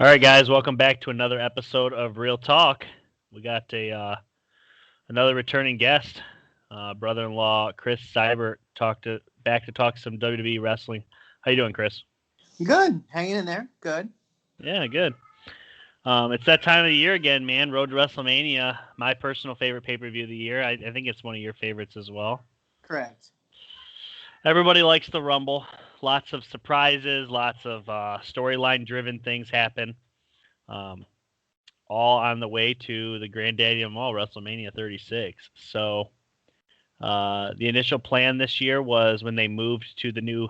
All right, guys, welcome back to another episode of Real Talk. We got another returning guest, brother-in-law Chris Seibert, back to talk some WWE wrestling. How you doing, Chris? Good. Hanging in there. Good. Yeah, good. It's that time of the year again, man. Road to WrestleMania, my personal favorite pay-per-view of the year. I think it's one of your favorites as well. Correct. Everybody likes the Rumble. Lots of surprises, lots of storyline-driven things happen. Um, all on the way to the granddaddy of them all, WrestleMania 36. So the initial plan this year was when they moved to the new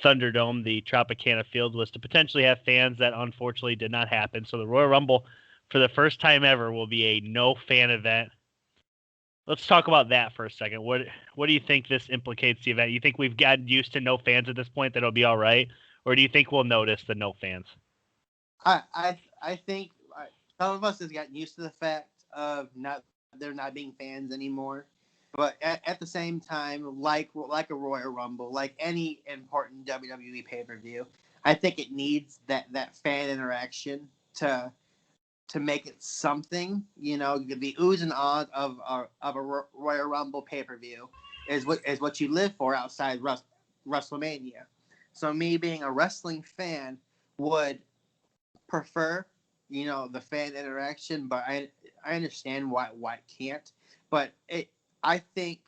Thunderdome, the Tropicana Field, was to potentially have fans. That unfortunately did not happen. So the Royal Rumble, for the first time ever, will be a no fan event. Let's talk about that for a second. What do you think this implicates the event? You think we've gotten used to no fans at this point, that it'll be all right, or do you think we'll notice the no fans? I think some of us has gotten used to the fact of not there not being fans anymore. But at the same time, like a Royal Rumble, like any important WWE pay per view, I think it needs that fan interaction to make it something. You know, the oohs and ahs of a Royal Rumble pay per view is what you live for outside WrestleMania. So me being a wrestling fan would prefer, the fan interaction, but I understand why it can't. But I think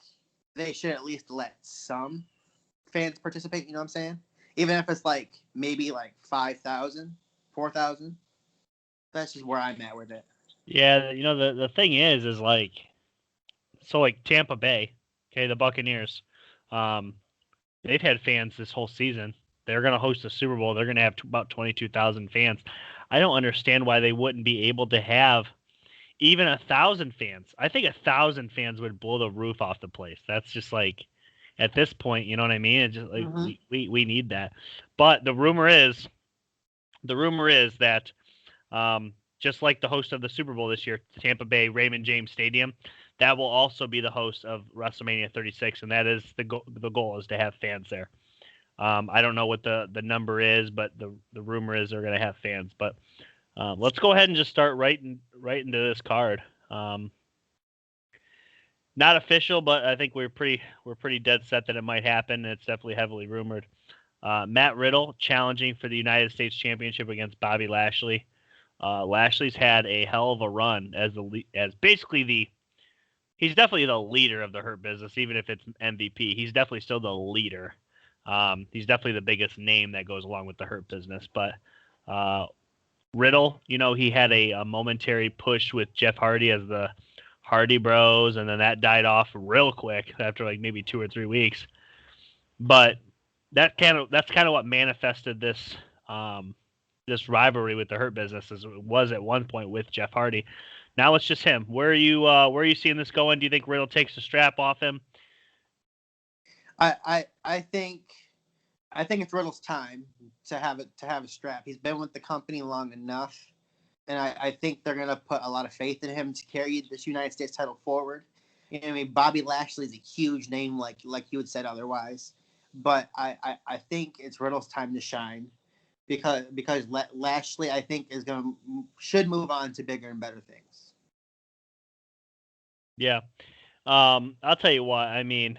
they should at least let some fans participate. You know what I'm saying? Even if it's like maybe like 5,000, 4,000. That's just where I'm at with it. Yeah, the thing is like, so like Tampa Bay, okay, the Buccaneers, um, they've had fans this whole season. They're going to host the Super Bowl. They're going to have about 22,000 fans. I don't understand why they wouldn't be able to have even 1,000 fans. I think 1,000 fans would blow the roof off the place. That's just like, at this point, you know what I mean? It's just like we need that. But the rumor is that just like the host of the Super Bowl this year, Tampa Bay Raymond James Stadium, that will also be the host of WrestleMania 36, and that is the goal is to have fans there. I don't know what the number is, but the rumor is they're going to have fans. But let's go ahead and just start right into this card. Not official, but I think we're pretty dead set that it might happen. It's definitely heavily rumored. Matt Riddle challenging for the United States Championship against Bobby Lashley. Lashley's had a hell of a run as basically he's definitely the leader of the Hurt Business, even if it's MVP. He's definitely still the leader. He's definitely the biggest name that goes along with the Hurt Business. But Riddle, he had a momentary push with Jeff Hardy as the Hardy Bros, and then that died off real quick after like maybe 2 or 3 weeks. But that's kind of what manifested this this rivalry with the Hurt Business, as it was at one point with Jeff Hardy. Now it's just him. Where are you seeing this going? Do you think Riddle takes the strap off him? I think it's Riddle's time to have a strap. He's been with the company long enough, and I think they're gonna put a lot of faith in him to carry this United States title forward. I mean, Bobby Lashley is a huge name, like you had said otherwise, but I think it's Riddle's time to shine because Lashley, I think, should move on to bigger and better things. Yeah. I'll tell you what. I mean,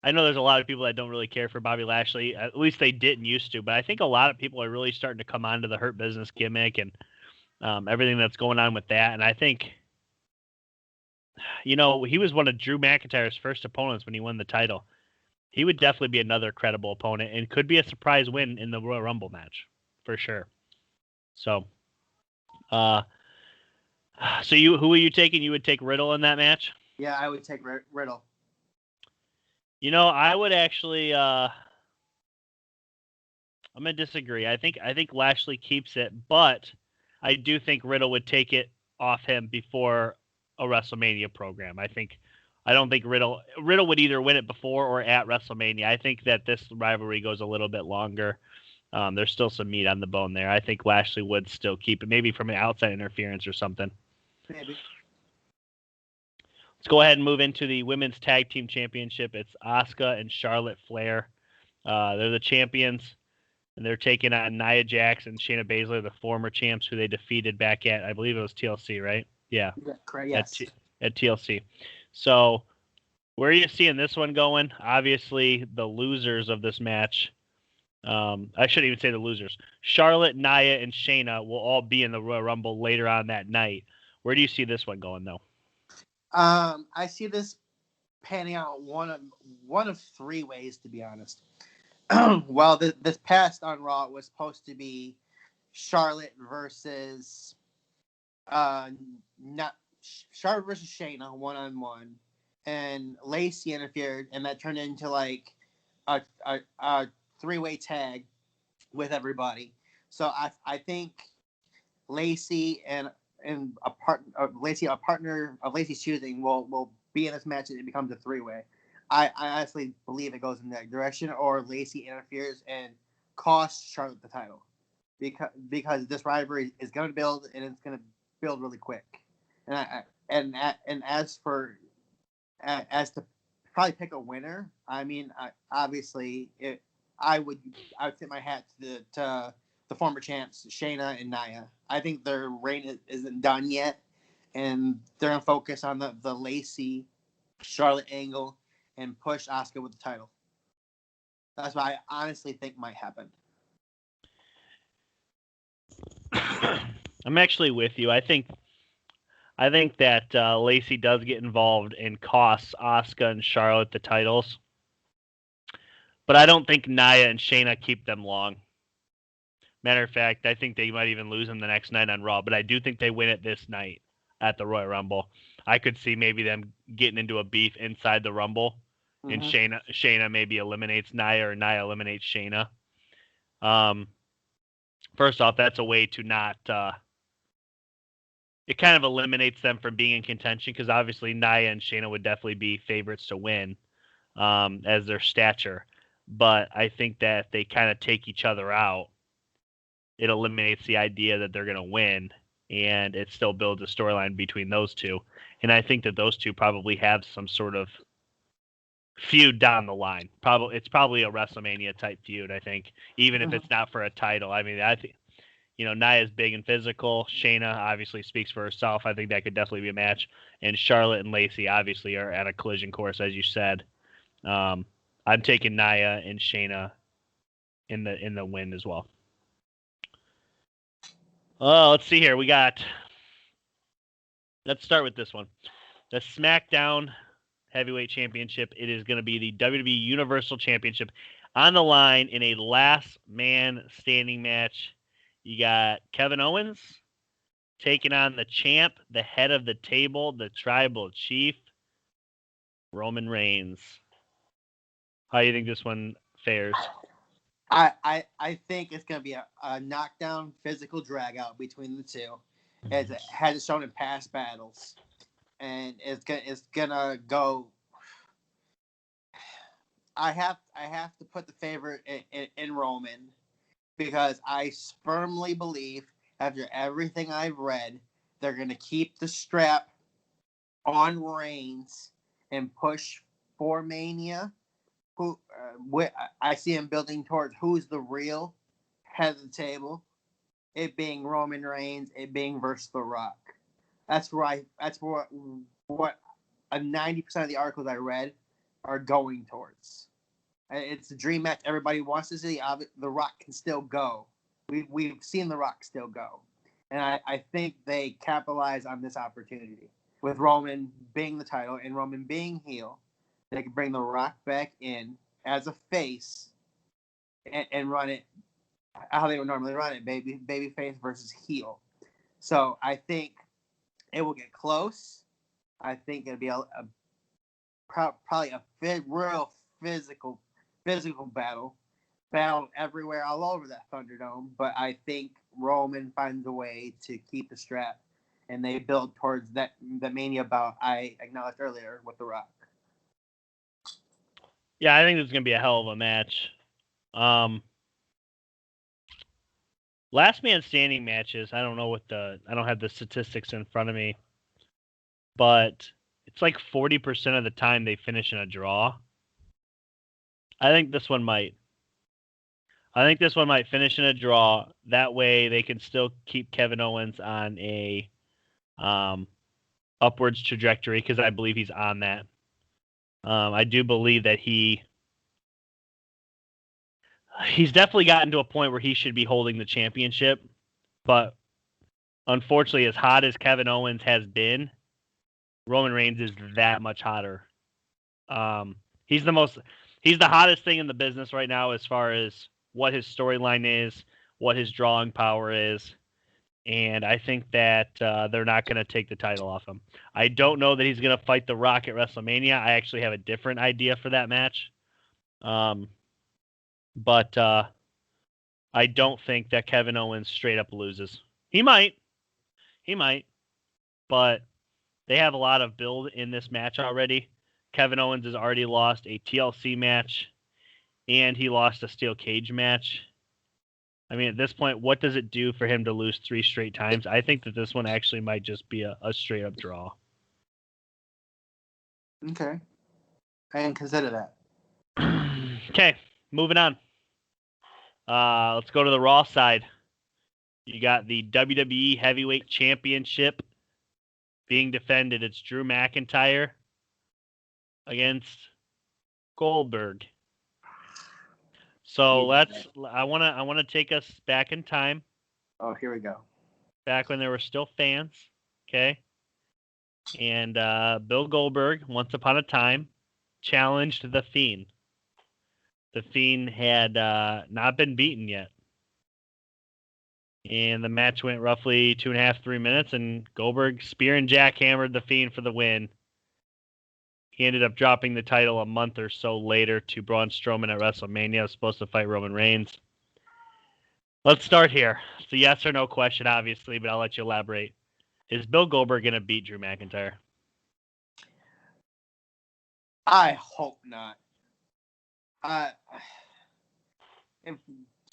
I know there's a lot of people that don't really care for Bobby Lashley. At least they didn't used to. But I think a lot of people are really starting to come onto the Hurt Business gimmick and everything that's going on with that. And I think, he was one of Drew McIntyre's first opponents when he won the title. He would definitely be another credible opponent and could be a surprise win in the Royal Rumble match for sure. So, who are you taking? You would take Riddle in that match? Yeah, I would take Riddle. I would actually. I'm gonna disagree. I think Lashley keeps it, but I do think Riddle would take it off him before a WrestleMania program. I don't think Riddle would either win it before or at WrestleMania. I think that this rivalry goes a little bit longer. There's still some meat on the bone there. I think Lashley would still keep it, maybe from an outside interference or something. Maybe. Let's go ahead and move into the Women's Tag Team Championship. It's Asuka and Charlotte Flair. They're the champions. and they're taking on Nia Jax and Shayna Baszler, the former champs who they defeated back at, I believe it was TLC, right? Yeah, correct. Yes. At TLC. So, where are you seeing this one going? Obviously, the losers of this match. I shouldn't even say the losers. Charlotte, Nia, and Shayna will all be in the Royal Rumble later on that night. Where do you see this one going, though? I see this panning out one of three ways, to be honest. Well, this past on Raw was supposed to be Charlotte versus not Charlotte versus Shayna 1-on-1, and Lacey interfered, and that turned into like a three-way tag with everybody. So I think Lacey and a partner of Lacey's choosing will be in this match, and it becomes a three-way. I honestly believe it goes in that direction, or Lacey interferes and costs Charlotte the title, because this rivalry is going to build, and it's going to build really quick. And as to probably pick a winner, I mean, I would tip my hat to the former champs Shayna and Nia. I think their reign isn't done yet, and they're gonna focus on the Lacey Charlotte angle and push Asuka with the title. That's what I honestly think might happen. I'm actually with you. I think that Lacey does get involved and costs Asuka and Charlotte the titles, but I don't think Nia and Shayna keep them long. Matter of fact, I think they might even lose them the next night on Raw, but I do think they win it this night at the Royal Rumble. I could see maybe them getting into a beef inside the Rumble, and Shayna maybe eliminates Nia, or Nia eliminates Shayna. First off, that's a way to not. It kind of eliminates them from being in contention, because obviously Nia and Shayna would definitely be favorites to win, as their stature. But I think that if they kind of take each other out, it eliminates the idea that they're going to win, and it still builds a storyline between those two. And I think that those two probably have some sort of feud down the line. It's probably a WrestleMania type feud, I think, even if it's not for a title. I mean, I think, Nia's big and physical. Shayna obviously speaks for herself. I think that could definitely be a match. And Charlotte and Lacey obviously are at a collision course, as you said. I'm taking Nia and Shayna in the win as well. Oh, let's see here. Let's start with this one. The SmackDown Heavyweight Championship. It is going to be the WWE Universal Championship on the line in a last man standing match. You got Kevin Owens taking on the champ, the head of the table, the tribal chief, Roman Reigns. How do you think this one fares? I think it's going to be a knockdown, physical drag out between the two, as it has shown in past battles, and it's gonna go. I have to put the favorite in Roman, because I firmly believe, after everything I've read, they're going to keep the strap on Reigns and push for Mania. I see him building towards who's the real head of the table. It being Roman Reigns, it being versus The Rock. That's what 90% of the articles I read are going towards. It's a dream match everybody wants to see. The Rock can still go. We've seen The Rock still go, and I think they capitalize on this opportunity with Roman being the title and Roman being heel. They can bring The Rock back in as a face and run it how they would normally run it, baby face versus heel. So I think it will get close. I think it'll be probably a real physical battle everywhere, all over that Thunderdome. But I think Roman finds a way to keep the strap, and they build towards the Mania bout I acknowledged earlier with The Rock. Yeah, I think this is going to be a hell of a match. Last man standing matches, I don't have the statistics in front of me, but it's like 40% of the time they finish in a draw. I think this one might. I think this one might finish in a draw. That way they can still keep Kevin Owens on a upwards trajectory because I believe he's on that. I do believe that he's definitely gotten to a point where he should be holding the championship, but unfortunately, as hot as Kevin Owens has been, Roman Reigns is that much hotter. He's the hottest thing in the business right now as far as what his storyline is, what his drawing power is, and I think that they're not going to take the title off him. I don't know that he's going to fight The Rock at WrestleMania. I actually have a different idea for that match. But I don't think that Kevin Owens straight up loses. He might, but they have a lot of build in this match already. Kevin Owens has already lost a TLC match, and he lost a steel cage match. I mean, at this point, what does it do for him to lose 3 straight times? I think that this one actually might just be a straight up draw. Okay. I didn't consider that. Okay, moving on. Let's go to the Raw side. You got the WWE Heavyweight Championship being defended. It's Drew McIntyre against Goldberg. So I want to take us back in time. Oh, here we go. Back when there were still fans, okay? And Bill Goldberg, once upon a time, challenged The Fiend. The Fiend had not been beaten yet. And the match went roughly 2.5, 3 minutes, and Goldberg spear and jackhammered The Fiend for the win. He ended up dropping the title a month or so later to Braun Strowman at WrestleMania. Was supposed to fight Roman Reigns. Let's start here. It's a yes or no question, obviously, but I'll let you elaborate. Is Bill Goldberg going to beat Drew McIntyre? I hope not.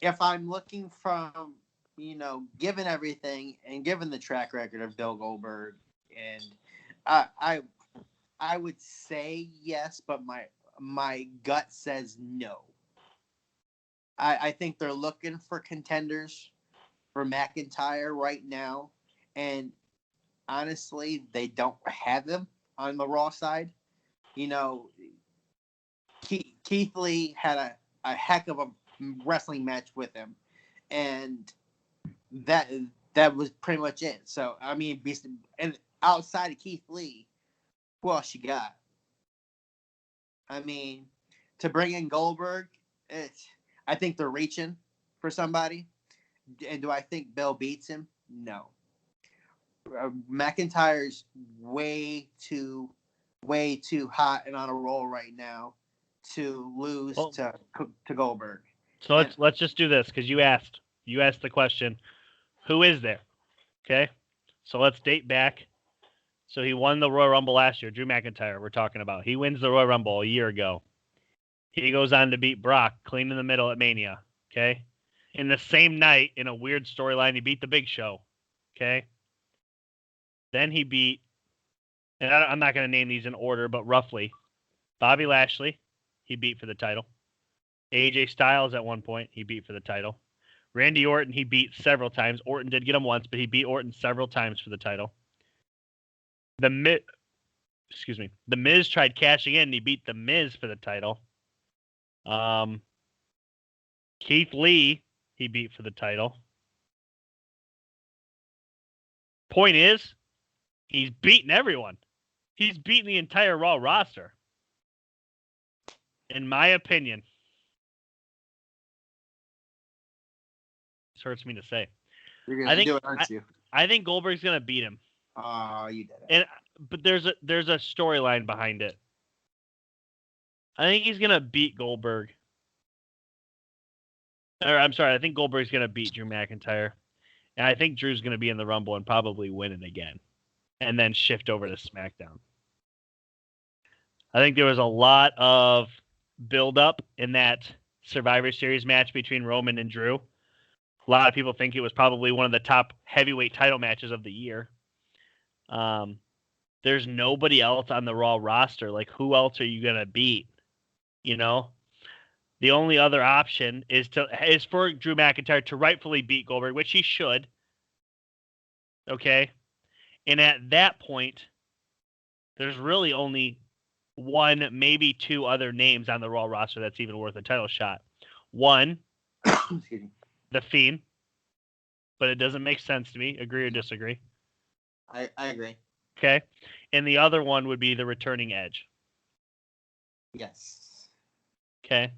If I'm looking from, given everything and given the track record of Bill Goldberg, and I would say yes, but my gut says no. I think they're looking for contenders for McIntyre right now, and honestly, they don't have them on the Raw side. Keith Lee had a heck of a wrestling match with him, and that was pretty much it. So I mean, and outside of Keith Lee, who else you got? I mean, to bring in Goldberg, I think they're reaching for somebody. And do I think Bill beats him? No. McIntyre's way too hot and on a roll right now to lose to Goldberg. So let's just do this because you asked the question, who is there? Okay, so let's date back. So he won the Royal Rumble last year. Drew McIntyre, we're talking about. He wins the Royal Rumble a year ago. He goes on to beat Brock clean in the middle at Mania. Okay, in the same night, in a weird storyline, he beat the Big Show. Okay, then he beat, and I'm not going to name these in order, but roughly, Bobby Lashley, he beat for the title. AJ Styles at one point, he beat for the title. Randy Orton, he beat several times. Orton did get him once, but he beat Orton several times for the title. The Miz tried cashing in, and he beat The Miz for the title. Keith Lee, he beat for the title. Point is, he's beaten everyone. He's beaten the entire Raw roster. In my opinion, this hurts me to say. You're gonna do it, aren't you? I think Goldberg's gonna beat him. Oh, you did it. But there's a storyline behind it. I think he's gonna beat Goldberg. I think Goldberg's gonna beat Drew McIntyre, and I think Drew's gonna be in the Rumble and probably win it again, and then shift over to SmackDown. I think there was a lot of build-up in that Survivor Series match between Roman and Drew. A lot of people think it was probably one of the top heavyweight title matches of the year. There's nobody else on the Raw roster. Like, who else are you going to beat? The only other option is for Drew McIntyre to rightfully beat Goldberg, which he should. Okay? And at that point, there's really only one, maybe two other names on the Raw roster that's even worth a title shot. One, The Fiend, but it doesn't make sense to me. Agree or disagree? I agree. Okay. And the other one would be the returning Edge. Yes. Okay.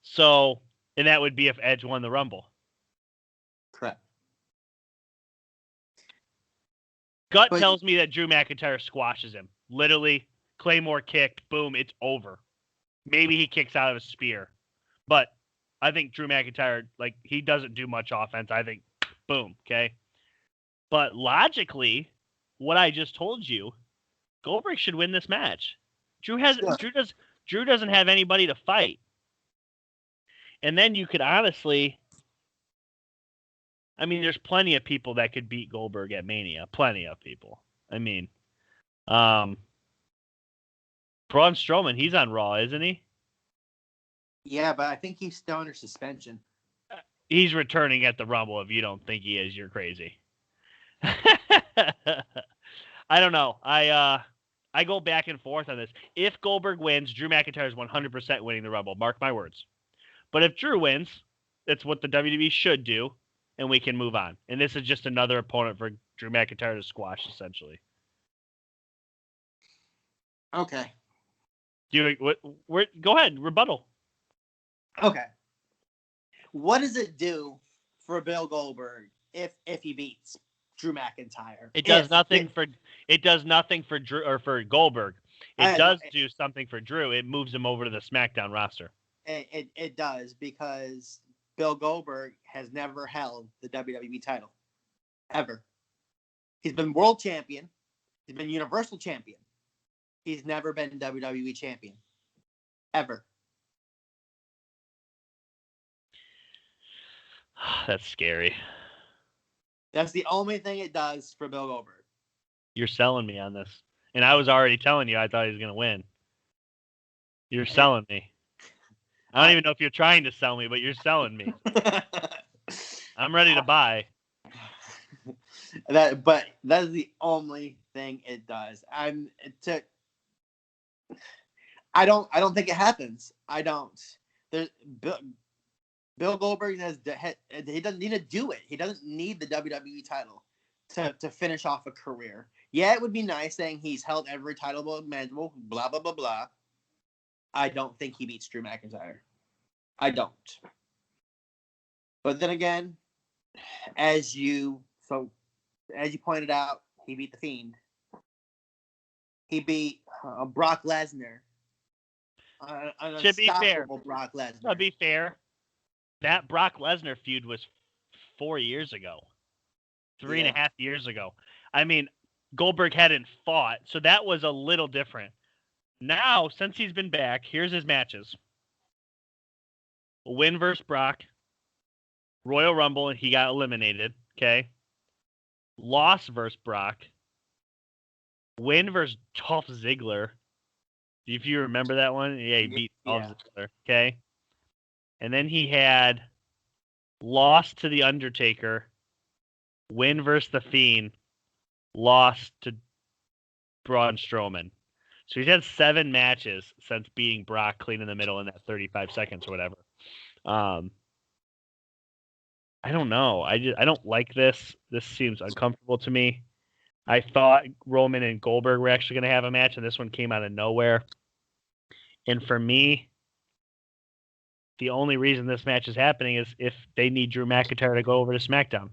So, and that would be if Edge won the Rumble. Correct. Gut tells me that Drew McIntyre squashes him. Literally, Claymore kicked, boom, it's over. Maybe he kicks out of a spear. But I think Drew McIntyre, like, he doesn't do much offense. I think, boom, okay? But logically, what I just told you, Goldberg should win this match. Drew doesn't have anybody to fight. And then you could honestly, I mean, there's plenty of people that could beat Goldberg at Mania. Plenty of people. I mean, Braun Strowman, he's on Raw, isn't he? Yeah, but I think he's still under suspension. He's returning at the Rumble. If you don't think he is, you're crazy. I don't know. I go back and forth on this. If Goldberg wins, Drew McIntyre is 100% winning the Rumble. Mark my words. But if Drew wins, that's what the WWE should do, and we can move on. And this is just another opponent for Drew McIntyre to squash, essentially. Okay. Go ahead, rebuttal. Okay. What does it do for Bill Goldberg if he beats Drew McIntyre? It does nothing for Drew or for Goldberg. It does do something for Drew. It moves him over to the SmackDown roster. It does, because Bill Goldberg has never held the WWE title. Ever. He's been world champion. He's been Universal champion. He's never been WWE champion. Ever. That's scary. That's the only thing it does for Bill Goldberg. You're selling me on this. And I was already telling you I thought he was going to win. You're selling me. I don't even know if you're trying to sell me, but you're selling me. I'm ready to buy. But that is the only thing it does. I don't think it happens. I don't. There's Bill Goldberg he doesn't need to do it. He doesn't need the WWE title to finish off a career. Yeah, it would be nice saying he's held every title imaginable, blah, blah, blah, blah. I don't think he beats Drew McIntyre. I don't. But then again, as you pointed out, he beat The Fiend. He beat Brock Lesnar. To be fair, Brock Lesnar. To be fair, that Brock Lesnar feud was 4 years ago. 3.5 years ago. I mean, Goldberg hadn't fought, so that was a little different. Now, since he's been back, here's his matches. Win versus Brock. Royal Rumble, and he got eliminated. Okay. Loss versus Brock. Win versus Dolph Ziggler. If you remember that one. Yeah, he beat Dolph Ziggler. Okay. And then he had loss to The Undertaker. Win versus The Fiend. Loss to Braun Strowman. So he's had 7 matches since beating Brock clean in the middle in that 35 seconds or whatever. I don't know. I don't like this. This seems uncomfortable to me. I thought Roman and Goldberg were actually going to have a match, and this one came out of nowhere. And for me, the only reason this match is happening is if they need Drew McIntyre to go over to SmackDown.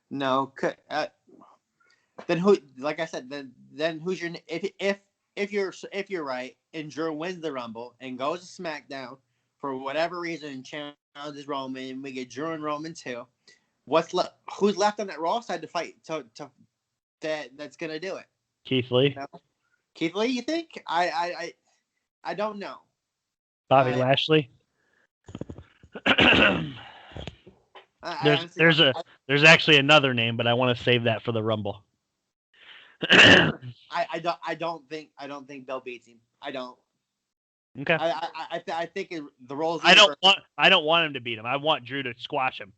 No, then who? Like I said, then who's your if you're right and Drew wins the Rumble and goes to SmackDown for whatever reason and challenges Roman, and we get Drew and Roman too. What's left? Who's left on that Raw side to fight that's gonna do it? Keith Lee. You know? Keith Lee, you think? I don't know. Bobby Lashley. There's actually another name, but I want to save that for the Rumble. I don't think Bill beats him. I don't. Okay. I think the roles. I don't want him to beat him. I want Drew to squash him.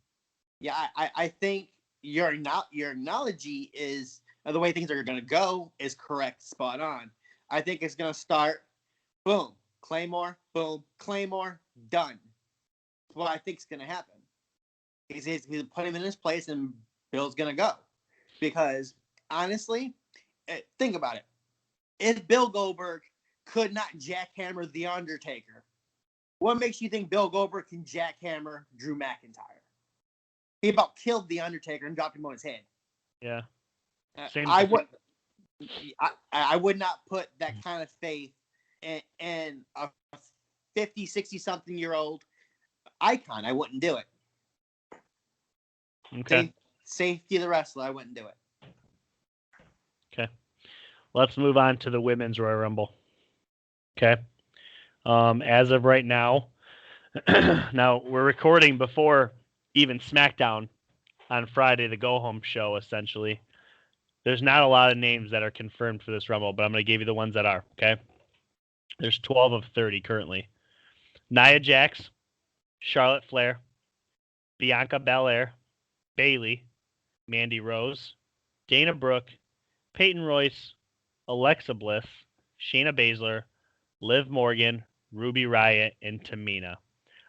Yeah, I think your analogy is the way things are going to go is correct, spot on. I think it's going to start, boom, Claymore, done. That's what I think is going to happen. He's put him in his place, and Bill's going to go. Because honestly, think about it. If Bill Goldberg could not jackhammer The Undertaker, what makes you think Bill Goldberg can jackhammer Drew McIntyre? He about killed The Undertaker and dropped him on his head. Yeah. I would not put that kind of faith in a 50, 60-something-year-old icon. I wouldn't do it. Okay. Safety of the wrestler, I wouldn't do it. Okay. Let's move on to the Women's Royal Rumble. Okay. As of right now, now we're recording before even SmackDown on Friday, the go-home show, essentially. There's not a lot of names that are confirmed for this Rumble, but I'm going to give you the ones that are, okay? There's 12 of 30 currently. Nia Jax, Charlotte Flair, Bianca Belair, Bayley, Mandy Rose, Dana Brooke, Peyton Royce, Alexa Bliss, Shayna Baszler, Liv Morgan, Ruby Riott, and Tamina.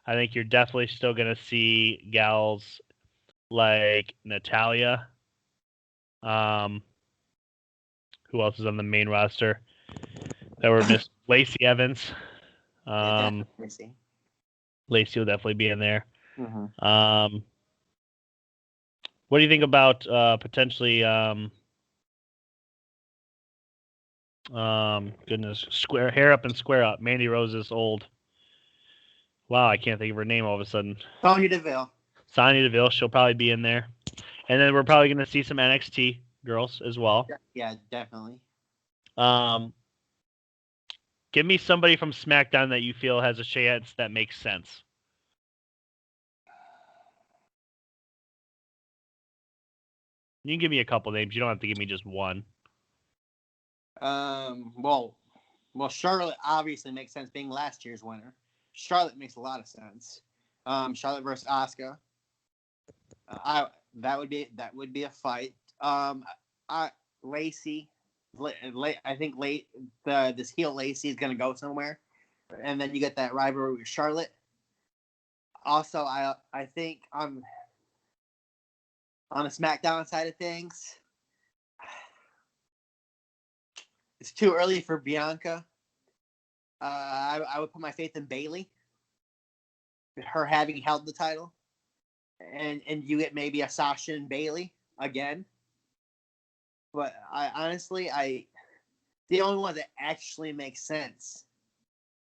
I think you're definitely still going to see gals like Natalya. Who else is on the main roster that were missed? Lacey Evans. Lacey will definitely be in there. Mm-hmm. What do you think about potentially square hair up and square up? Mandy Rose is old. Wow, I can't think of her name all of a sudden. Sonya Deville. Sonya Deville, she'll probably be in there. And then we're probably going to see some NXT girls as well. Yeah, definitely. Give me somebody from SmackDown that you feel has a chance that makes sense. You can give me a couple names. You don't have to give me just one. Well, Charlotte obviously makes sense being last year's winner. Charlotte makes a lot of sense. Charlotte versus Asuka. That would be a fight. Lacey. I think this heel Lacey is going to go somewhere, and then you get that rivalry with Charlotte. Also, I think on the SmackDown side of things, it's too early for Bianca. I would put my faith in Bayley, her having held the title, and you get maybe a Sasha and Bayley again. But the only one that actually makes sense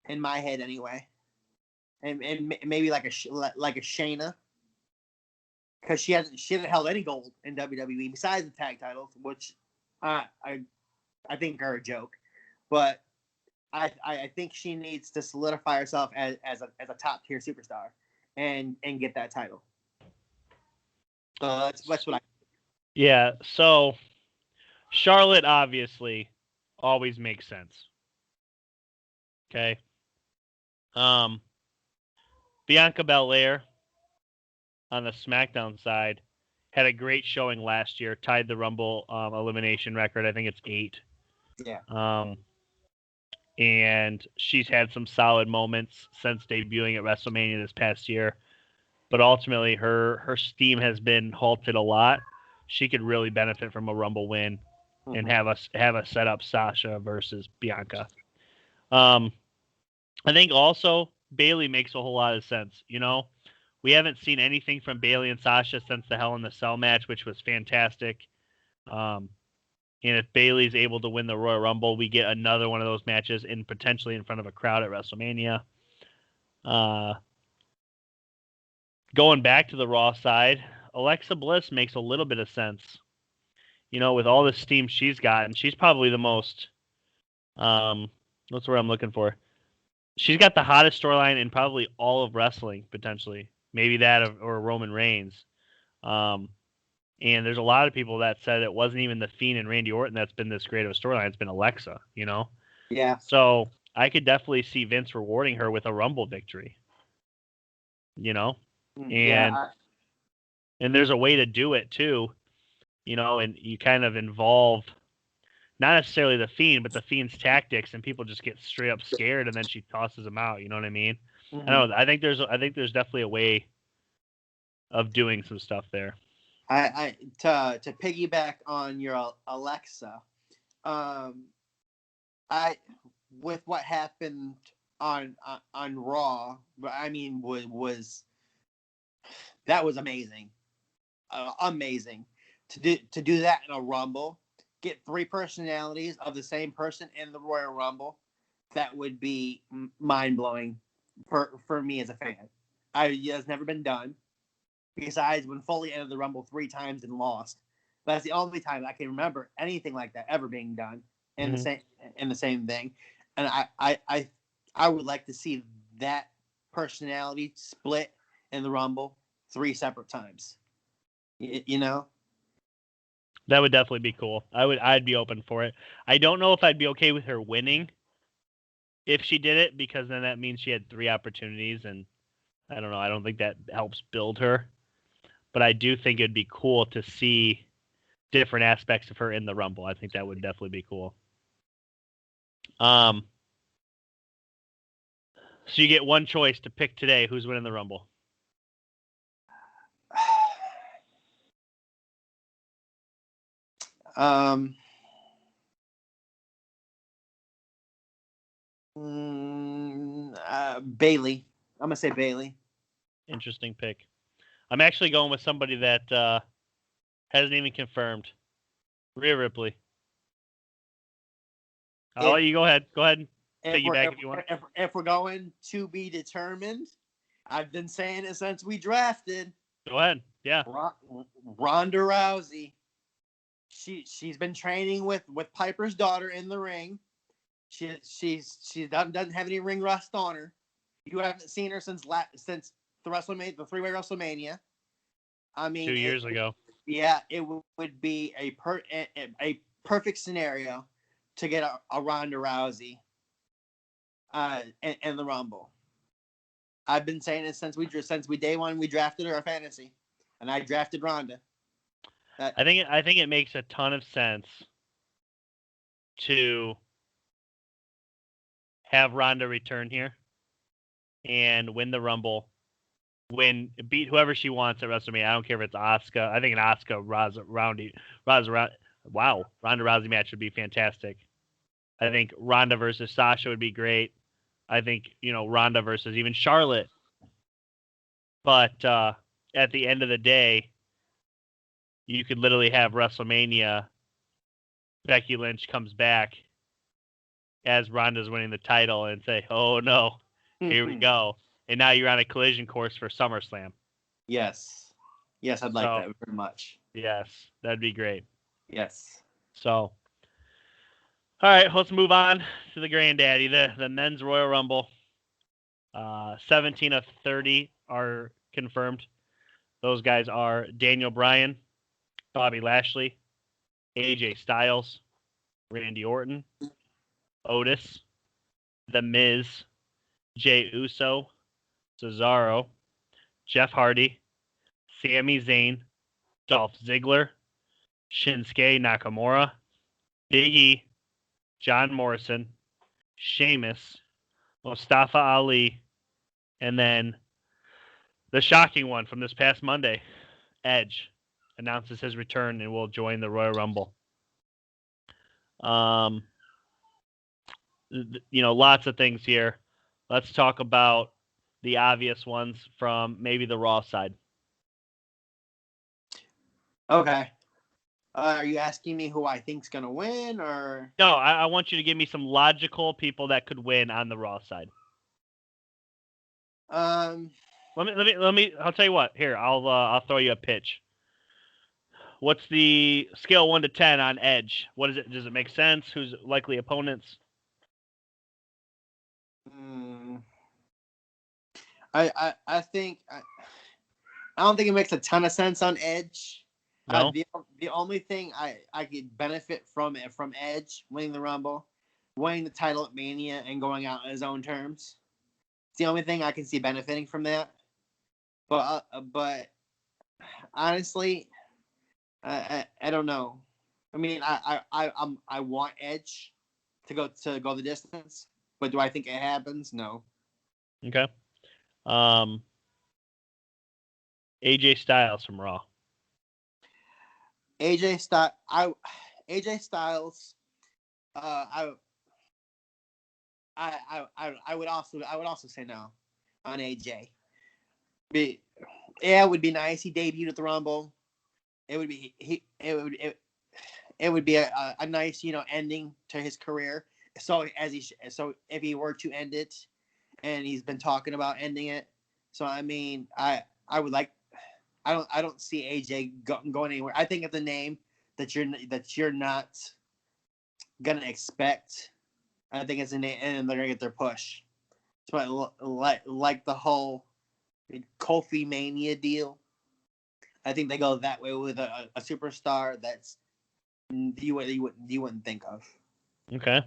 in my head anyway, and maybe like a Shayna, because she hasn't held any gold in WWE besides the tag titles, which I think are a joke. But I think she needs to solidify herself as a top tier superstar and get that title. So that's what I. Yeah. So Charlotte obviously always makes sense. Okay. Bianca Belair on the SmackDown side had a great showing last year, tied the Rumble elimination record. I think it's 8. Yeah. And she's had some solid moments since debuting at WrestleMania this past year. But ultimately, her steam has been halted a lot. She could really benefit from a Rumble win and have us set up Sasha versus Bianca. I think also Bayley makes a whole lot of sense. You know, we haven't seen anything from Bayley and Sasha since the Hell in the Cell match, which was fantastic. And if Bayley's able to win the Royal Rumble, we get another one of those matches potentially in front of a crowd at WrestleMania. Going back to the Raw side, Alexa Bliss makes a little bit of sense. You know, with all the steam she's gotten, she's probably the most. That's what I'm looking for. She's got the hottest storyline in probably all of wrestling, potentially. Maybe that or Roman Reigns. And there's a lot of people that said it wasn't even the Fiend and Randy Orton that's been this great of a storyline. It's been Alexa, you know? Yeah. So I could definitely see Vince rewarding her with a Rumble victory, you know? And Yeah. and there's a way to do it too, you know, and you kind of involve not necessarily the Fiend, but the Fiend's tactics, and people just get straight up scared, and then she tosses them out. You know what I mean? Mm-hmm. I don't know. I think there's definitely a way of doing some stuff there. To piggyback on your Alexa, I with what happened on Raw, I mean was that was amazing, amazing to do that in a Rumble, get 3 personalities of the same person in the Royal Rumble. That would be mind blowing for me as a fan. It has never been done. Besides when Foley entered the Rumble 3 times and lost. That's the only time I can remember anything like that ever being done in the same thing. And I would like to see that personality split in the Rumble 3 separate times. You know? That would definitely be cool. I'd be open for it. I don't know if I'd be okay with her winning if she did it, because then that means she had 3 opportunities, and I don't know. I don't think that helps build her. But I do think it'd be cool to see different aspects of her in the Rumble. I think that would definitely be cool. So you get one choice to pick today. Who's winning the Rumble? Bayley. I'm gonna say Bayley. Interesting pick. I'm actually going with somebody that hasn't even confirmed. Rhea Ripley. I'll let you go ahead. Go ahead and piggyback if you want. If we're going to be determined, I've been saying it since we drafted. Go ahead. Yeah. Ronda Rousey. She's been training with Piper's daughter in the ring. She doesn't have any ring rust on her. You haven't seen her since the WrestleMania, the 3-way WrestleMania. I mean, 2 years ago. Yeah, it would be a perfect scenario to get a Ronda Rousey in the Rumble. I've been saying it since we day one we drafted her fantasy, and I drafted Ronda. I think it makes a ton of sense to have Ronda return here and win the Rumble, beat whoever she wants at WrestleMania. I don't care if it's Asuka. I think an Asuka Ronda Rousey match would be fantastic. I think Ronda versus Sasha would be great. I think, Ronda versus even Charlotte. But at the end of the day, you could literally have WrestleMania. Becky Lynch comes back as Ronda's winning the title and say, "Oh no, here we go." And now you're on a collision course for SummerSlam. Yes, I'd like that very much. Yes, that'd be great. Yes. So, all right, let's move on to the granddaddy, the men's Royal Rumble. 17 of 30 are confirmed. Those guys are Daniel Bryan, Bobby Lashley, AJ Styles, Randy Orton, Otis, The Miz, Jey Uso, Cesaro, Jeff Hardy, Sami Zayn, Dolph Ziggler, Shinsuke Nakamura, Big E, John Morrison, Sheamus, Mustafa Ali, and then the shocking one from this past Monday, Edge announces his return and will join the Royal Rumble. Lots of things here. Let's talk about the obvious ones from maybe the Raw side. Okay. Are you asking me who I think's gonna win, or no? I want you to give me some logical people that could win on the Raw side. Let me. I'll tell you what. Here, I'll throw you a pitch. What's the scale 1 to 10 on Edge? What is it? Does it make sense? Who's likely opponents? I think I don't think it makes a ton of sense on Edge. No. The only thing I could benefit from Edge winning the Rumble, winning the title at Mania, and going out on his own terms. It's the only thing I can see benefiting from that. But honestly, I don't know. I mean, I want Edge to go the distance, but do I think it happens? No. Okay. AJ Styles from Raw. AJ Styles. I would also say no on AJ. It would be nice. He debuted at the Rumble. It would be it would be a nice ending to his career. So if he were to end it, and he's been talking about ending it, so I mean I would like. I don't see AJ going anywhere. I think it's a name that you're not gonna expect. I think it's a name, and they're gonna get their push. So like the whole Kofi Mania deal. I think they go that way with a superstar that's you wouldn't think of. Okay.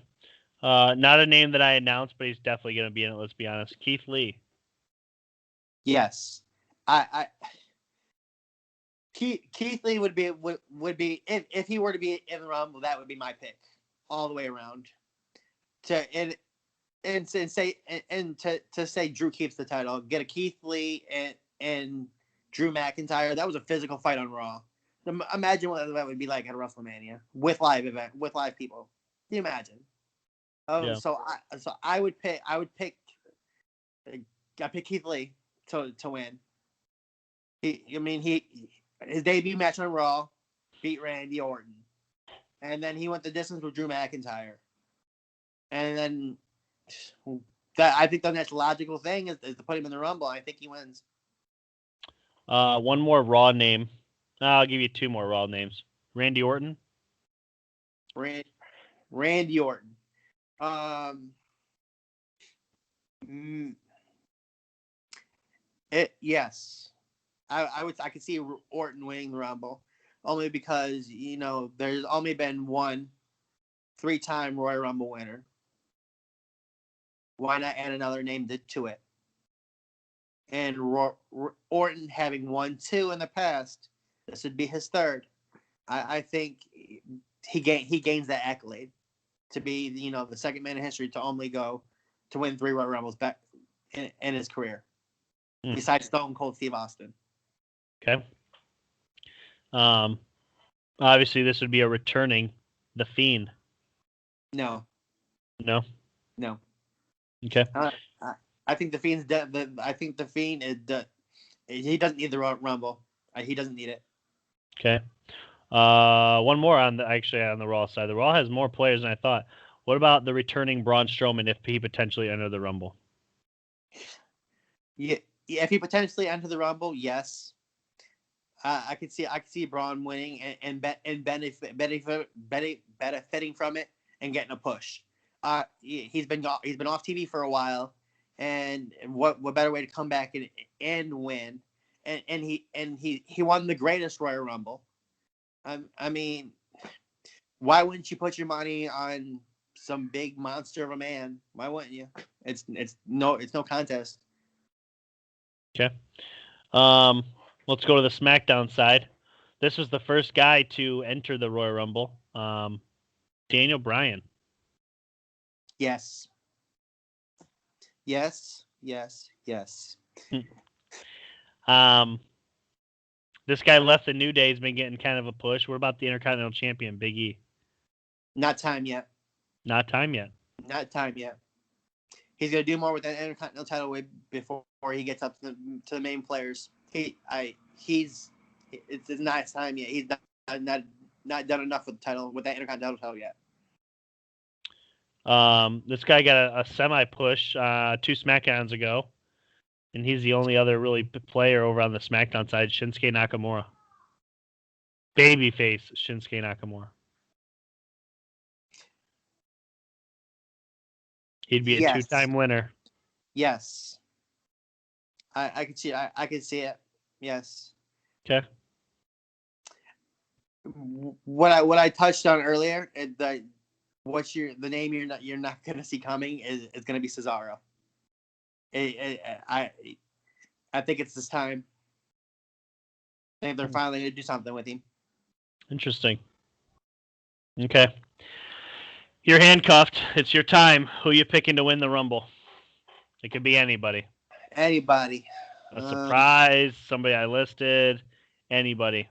Not a name that I announced, but he's definitely going to be in it. Let's be honest. Keith Lee. Yes, Keith Lee would be if he were to be in the Rumble, that would be my pick all the way around. To say Drew keeps the title, get a Keith Lee and Drew McIntyre. That was a physical fight on Raw. Imagine what that would be like at a WrestleMania with live people. Can you imagine? Yeah. So I would pick Keith Lee to win. His debut match on Raw beat Randy Orton, and then he went the distance with Drew McIntyre, and then I think the next logical thing is to put him in the Rumble. I think he wins. One more Raw name. I'll give you two more Raw names. Randy Orton. Randy Orton. Yes. I could see Orton winning the Rumble, only because there's only been one 3-time Royal Rumble winner. Why not add another name to it? And Orton having won 2 in the past, this would be his 3rd. I think he gains that accolade to be the second man in history to only go to win 3 Royal Rumbles back in his career, besides Stone Cold Steve Austin. Okay. Obviously, this would be a returning The Fiend. No. No. Okay. I think The Fiend's dead. I think The Fiend is dead. He doesn't need the Rumble. He doesn't need it. Okay. One more on the Raw side. The Raw has more players than I thought. What about the returning Braun Strowman if he potentially entered the Rumble? Yeah, if he potentially entered the Rumble, yes. I could see Braun winning and benefiting from it and getting a push. He's been off TV for a while, and what better way to come back and win? And he won the greatest Royal Rumble. I mean, why wouldn't you put your money on some big monster of a man? Why wouldn't you? It's no contest. Okay. Let's go to the SmackDown side. This was the first guy to enter the Royal Rumble. Daniel Bryan. Yes. This guy left the New Day. He's been getting kind of a push. What about the Intercontinental Champion, Big E? Not time yet. He's gonna do more with that Intercontinental title before he gets up to the main players. It's not time yet. He's not done enough with the title, with that Intercontinental title yet. This guy got a semi push 2 SmackDowns ago, and he's the only other really player over on the SmackDown side. Shinsuke Nakamura, babyface Shinsuke Nakamura. He'd be a 2-time winner. Yes. I could see it. Yes. Okay. what I touched on earlier, the name you're not gonna see coming is gonna be Cesaro. I think it's this time. I think they're finally gonna do something with him. Interesting. Okay. You're handcuffed. It's your time. Who you picking to win the Rumble? It could be anybody. Anybody. A surprise, somebody I listed, anybody.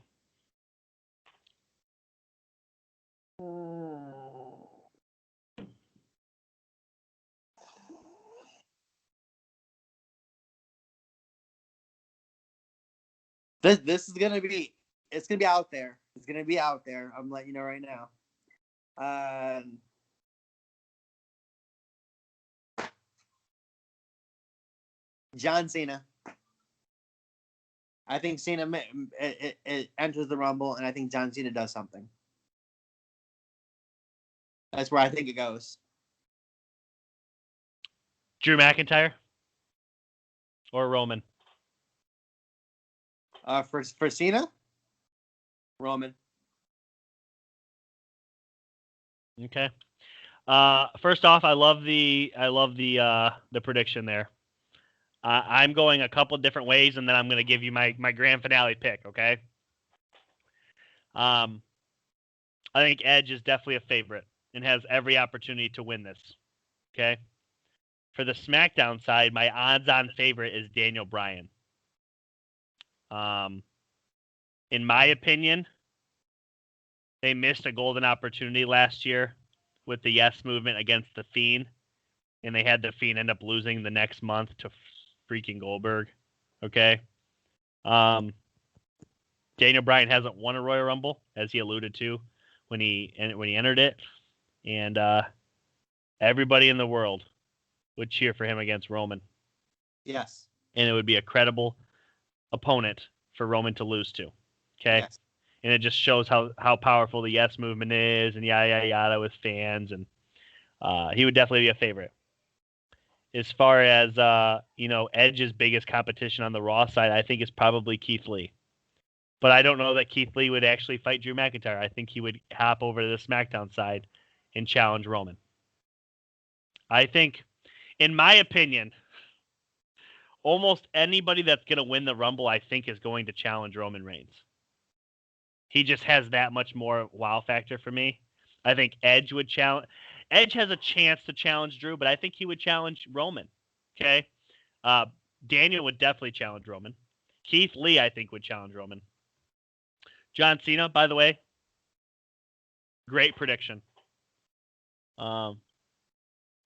This is gonna be out there. It's gonna be out there. I'm letting you know right now. John Cena. I think Cena it enters the Rumble, and I think John Cena does something. That's where I think it goes. Drew McIntyre or Roman? For Cena, Roman. Okay. First off, I love the prediction there. I'm going a couple different ways, and then I'm going to give you my grand finale pick. Okay. I think Edge is definitely a favorite and has every opportunity to win this. Okay. For the SmackDown side, my odds-on favorite is Daniel Bryan. In my opinion, they missed a golden opportunity last year with the Yes Movement against The Fiend, and they had The Fiend end up losing the next month to freaking Goldberg. Okay. Daniel Bryan hasn't won a Royal Rumble, as he alluded to when he entered it, and everybody in the world would cheer for him against Roman. Yes. And it would be a credible opponent for Roman to lose to. Okay. Yes. And it just shows how powerful the Yes Movement is, and yada yada with fans, and he would definitely be a favorite. As far as Edge's biggest competition on the Raw side, I think is probably Keith Lee. But I don't know that Keith Lee would actually fight Drew McIntyre. I think he would hop over to the SmackDown side and challenge Roman. I think, in my opinion, almost anybody that's going to win the Rumble, I think, is going to challenge Roman Reigns. He just has that much more wow factor for me. I think Edge would challenge. Edge has a chance to challenge Drew, but I think he would challenge Roman. Okay? Daniel would definitely challenge Roman. Keith Lee, I think, would challenge Roman. John Cena, by the way, great prediction. But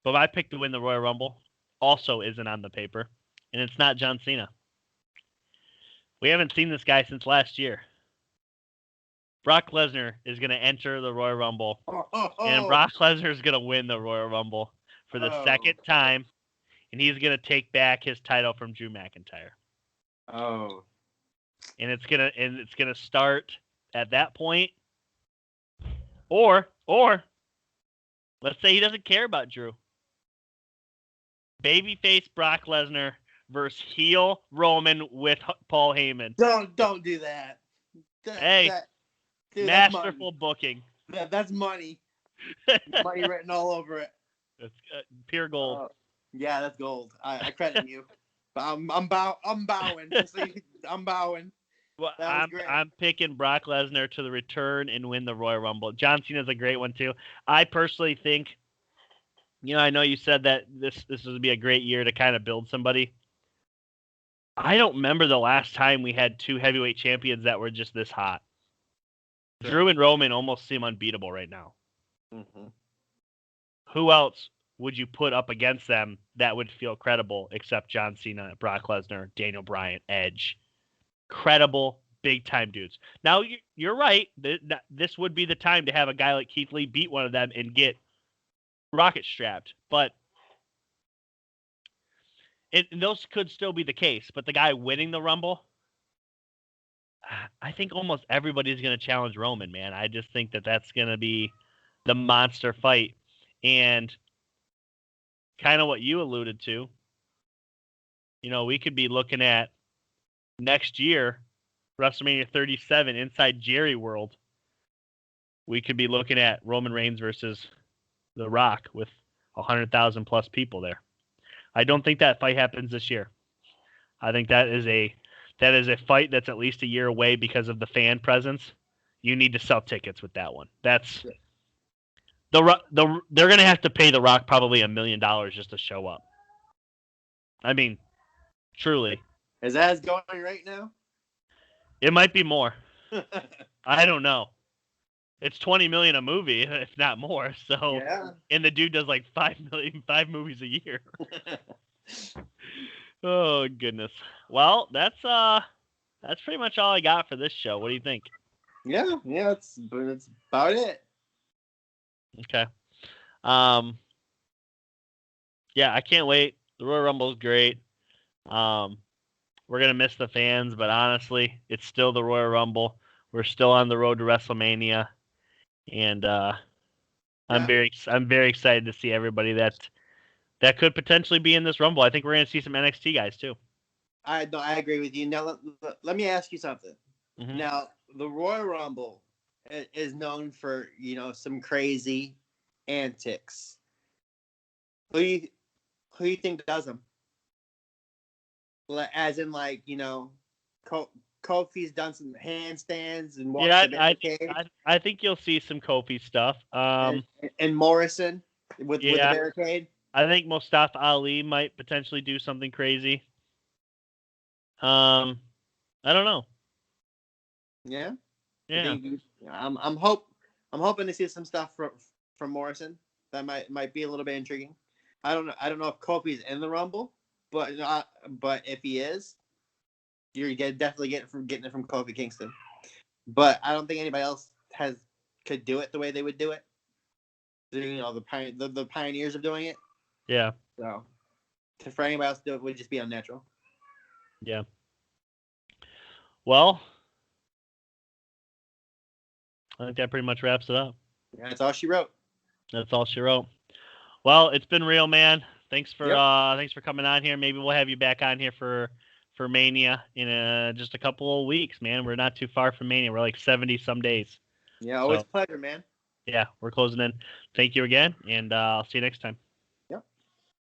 my pick to win the Royal Rumble also isn't on the paper, and it's not John Cena. We haven't seen this guy since last year. Brock Lesnar is going to enter the Royal Rumble, and Brock Lesnar is going to win the Royal Rumble for the second time, and he's going to take back his title from Drew McIntyre. Oh. And it's gonna start at that point, or let's say he doesn't care about Drew. Babyface Brock Lesnar versus heel Roman with Paul Heyman. Don't do that. Dude, masterful booking. That's money. Money written all over it. That's pure gold. Yeah, that's gold. I credit you. But I'm bowing. I'm bowing. Well, I'm picking Brock Lesnar to the return and win the Royal Rumble. John Cena's a great one too. I personally think, I know you said that this would be a great year to kind of build somebody. I don't remember the last time we had two heavyweight champions that were just this hot. Sure. Drew and Roman almost seem unbeatable right now. Mm-hmm. Who else would you put up against them that would feel credible except John Cena, Brock Lesnar, Daniel Bryan, Edge? Credible, big-time dudes. Now, you're right. This would be the time to have a guy like Keith Lee beat one of them and get rocket strapped. But those could still be the case. But the guy winning the Rumble, I think almost everybody's going to challenge Roman, man. I just think that's going to be the monster fight. And kind of what you alluded to, we could be looking at next year, WrestleMania 37 inside Jerry World we could be looking at Roman Reigns versus The Rock with 100,000 plus people there. I don't think that fight happens this year. I think that is a fight that's at least a year away because of the fan presence. You need to sell tickets with that one. That's they're going to have to pay The Rock probably $1 million just to show up. I mean, truly. Is that as going right now? It might be more. I don't know. It's $20 million a movie, if not more. So, yeah. And the dude does like 5 movies a year. Oh goodness. Well, that's pretty much all I got for this show. What do you think? Yeah, that's about it. Okay. Yeah, I can't wait. The Royal Rumble is great. We're gonna miss the fans, but honestly, it's still the Royal Rumble. We're still on the road to WrestleMania, and I'm very excited to see everybody that could potentially be in this Rumble. I think we're gonna see some NXT guys too. I agree with you. Now let me ask you something. Mm-hmm. Now the Royal Rumble is known for some crazy antics. Who you think does them? As in, like, Kofi's done some handstands and walked the barricade. I think you'll see some Kofi stuff. And Morrison with the barricade. I think Mustafa Ali might potentially do something crazy. I don't know. Yeah. Yeah. I'm hoping to see some stuff from Morrison that might be a little bit intriguing. I don't know if Kofi's in the Rumble, but if he is, you're definitely getting it from Kofi Kingston. But I don't think anybody else could do it the way they would do it. The pioneers of doing it. Yeah. So for anybody else to do it would just be unnatural. Yeah. Well, I think that pretty much wraps it up. Yeah, that's all she wrote. That's all she wrote. Well, it's been real, man. Thanks for coming on here. Maybe we'll have you back on here for Mania in just a couple of weeks, man. We're not too far from Mania. We're like 70 some days. Yeah, always a pleasure, man. Yeah, we're closing in. Thank you again, and I'll see you next time.